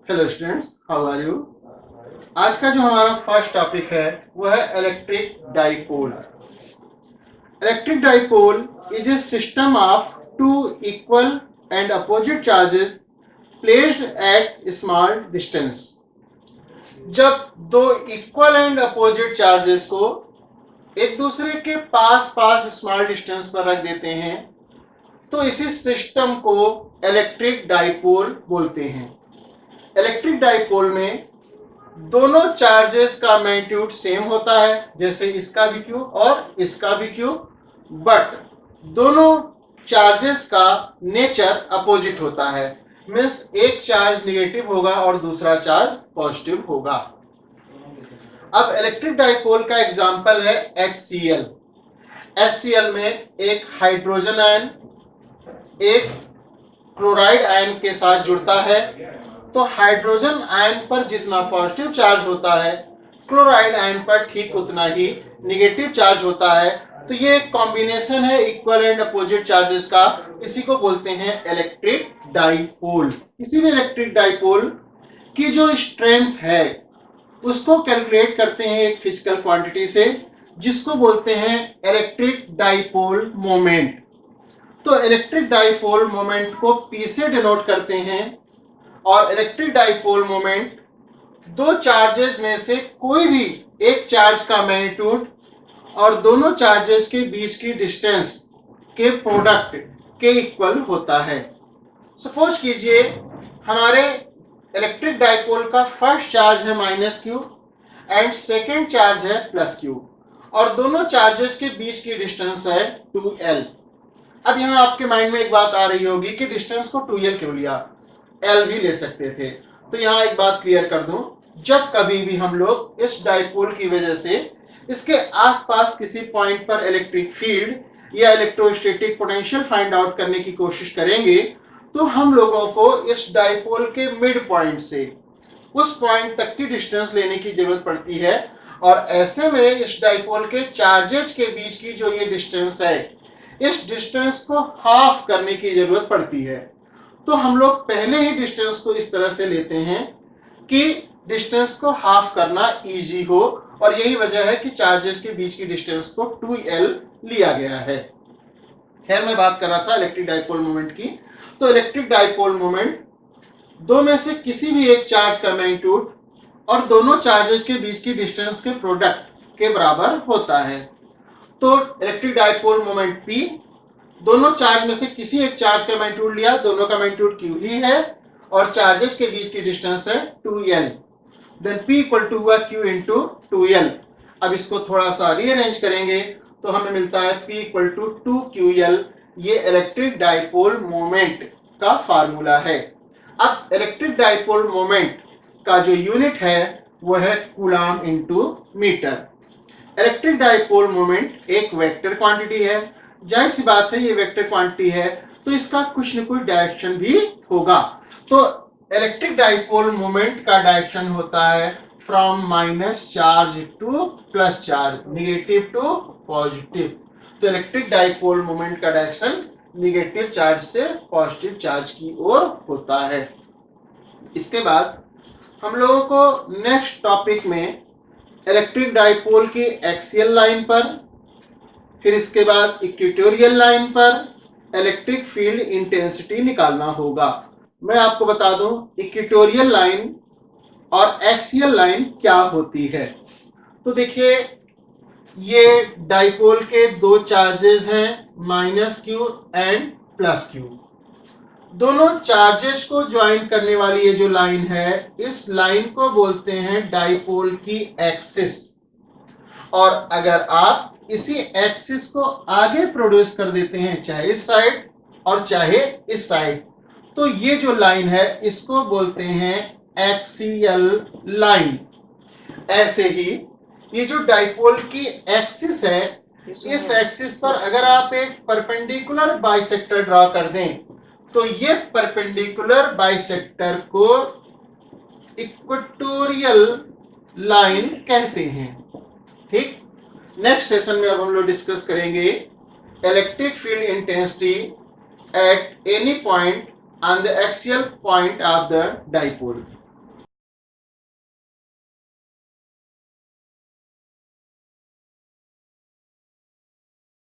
Hello students, how are you. आज का जो हमारा फर्स्ट टॉपिक है वो है electric dipole. Electric dipole is a system of two equal and opposite charges placed at small distance. जब दो इक्वल एंड अपोजिट चार्जेस को एक दूसरे के पास पास स्मॉल डिस्टेंस पर रख देते हैं तो इसी सिस्टम को इलेक्ट्रिक डाइपोल बोलते हैं। इलेक्ट्रिक डाइपोल में दोनों चार्जेस का मैग्नीट्यूड सेम होता है, जैसे इसका भी क्यू और इसका भी क्यू, बट दोनों चार्जेस का नेचर अपोजिट होता है। मीन्स एक चार्ज निगेटिव होगा और दूसरा चार्ज पॉजिटिव होगा। अब इलेक्ट्रिक डाइपोल का एग्जांपल है HCl। HCl में एक हाइड्रोजन आयन एक क्लोराइड आयन के साथ जुड़ता है, तो हाइड्रोजन आयन पर जितना पॉजिटिव चार्ज होता है क्लोराइड आयन पर ठीक उतना ही नेगेटिव चार्ज होता है। तो ये एक कॉम्बिनेशन है इक्वल एंड अपोजिट चार्जेस का, इसी को बोलते हैं इलेक्ट्रिक डाइपोल। किसी भी इलेक्ट्रिक डाइपोल की जो स्ट्रेंथ है उसको कैलकुलेट करते हैं एक फिजिकल क्वांटिटी से, जिसको बोलते हैं इलेक्ट्रिक डाइपोल मोमेंट। तो इलेक्ट्रिक डाइपोल मोमेंट को P से डिनोट करते हैं और इलेक्ट्रिक डाइपोल मोमेंट दो चार्जेस में से कोई भी एक चार्ज का मैग्नीट्यूड और दोनों चार्जेस के बीच की डिस्टेंस के प्रोडक्ट के इक्वल होता है। सपोज कीजिए हमारे इलेक्ट्रिक डाइपोल का फर्स्ट चार्ज है -q एंड सेकेंड चार्ज है +q और दोनों चार्जेस के बीच की डिस्टेंस है 2l। अब यहाँ आपके माइंड में एक बात आ रही होगी कि डिस्टेंस को 2l क्यों लिया, L भी ले सकते थे। तो यहाँ एक बात क्लियर कर दूं, जब कभी भी हम लोग इस डाइपोल की वजह से इसके आसपास किसी पॉइंट पर इलेक्ट्रिक फील्ड या इलेक्ट्रोस्टैटिक पोटेंशियल फाइंड आउट करने की कोशिश करेंगे तो हम लोगों को इस डाइपोल के मिड पॉइंट से उस पॉइंट तक की डिस्टेंस लेने की जरूरत पड़ती है, और ऐसे में इस डाइपोल के चार्जेस के बीच की जो ये डिस्टेंस है इस डिस्टेंस को हाफ करने की जरूरत पड़ती है। तो हम लोग पहले ही डिस्टेंस को इस तरह से लेते हैं कि डिस्टेंस को हाफ करना इजी हो, और यही वजह है कि चार्जेस के बीच की डिस्टेंस को 2l लिया गया है। खैर, मैं बात कर रहा था इलेक्ट्रिक डाइपोल मोमेंट की। तो इलेक्ट्रिक डाइपोल मोमेंट दो में से किसी भी एक चार्ज का मैग्नीट्यूड और दोनों चार्जेस के बीच की डिस्टेंस के प्रोडक्ट के बराबर होता है। तो इलेक्ट्रिक डाइपोल मोमेंट P, दोनों चार्ज में से किसी एक चार्ज का मैग्नीट्यूड लिया, दोनों का मैग्नीट्यूड Q ही है और चार्जेस के बीच की डिस्टेंस है 2l, then P equal to हुआ Q इंटू 2l। अब इसको थोड़ा सा रीअरेंज करेंगे तो हमें मिलता है P इक्वल टू 2QL। ये इलेक्ट्रिक डाइपोल मोमेंट का फार्मूला है। अब इलेक्ट्रिक डाइपोल मोमेंट का जो यूनिट है वो है coulomb into metre. Electric dipole moment एक वेक्टर क्वांटिटी है, जाहिर सी बात है ये वेक्टर क्वांटिटी है तो इसका कुछ न कुछ डायरेक्शन भी होगा। तो इलेक्ट्रिक डाइपोल मोमेंट का डायरेक्शन होता है from minus charge to plus charge, negative to positive. तो इलेक्ट्रिक डाइपोल मोमेंट का डायरेक्शन निगेटिव चार्ज से पॉजिटिव चार्ज की ओर होता है। इसके बाद हम लोगों को नेक्स्ट टॉपिक में इलेक्ट्रिक डाइपोल की एक्सियल लाइन पर, फिर इसके बाद इक्वेटोरियल लाइन पर इलेक्ट्रिक फील्ड इंटेंसिटी निकालना होगा। मैं आपको बता दूं इक्वेटोरियल लाइन और एक्सियल लाइन क्या होती है। तो देखिए, ये डाइपोल के दो चार्जेस हैं -q एंड +q। दोनों चार्जेस को ज्वाइन करने वाली ये जो लाइन है इस लाइन को बोलते हैं डाइपोल की एक्सिस। और अगर आप इसी एक्सिस को आगे प्रोड्यूस कर देते हैं चाहे इस साइड और चाहे इस साइड, तो ये जो लाइन है इसको बोलते हैं एक्सियल लाइन। ऐसे ही ये जो डाइपोल की एक्सिस है इस एक्सिस पर अगर आप एक परपेंडिकुलर बाइसेक्टर ड्रॉ कर दें तो ये परपेंडिकुलर बाइसेक्टर को इक्वेटोरियल लाइन कहते हैं। ठीक, नेक्स्ट सेशन में अब हम लोग डिस्कस करेंगे electric field intensity at any point on the axial point of the dipole.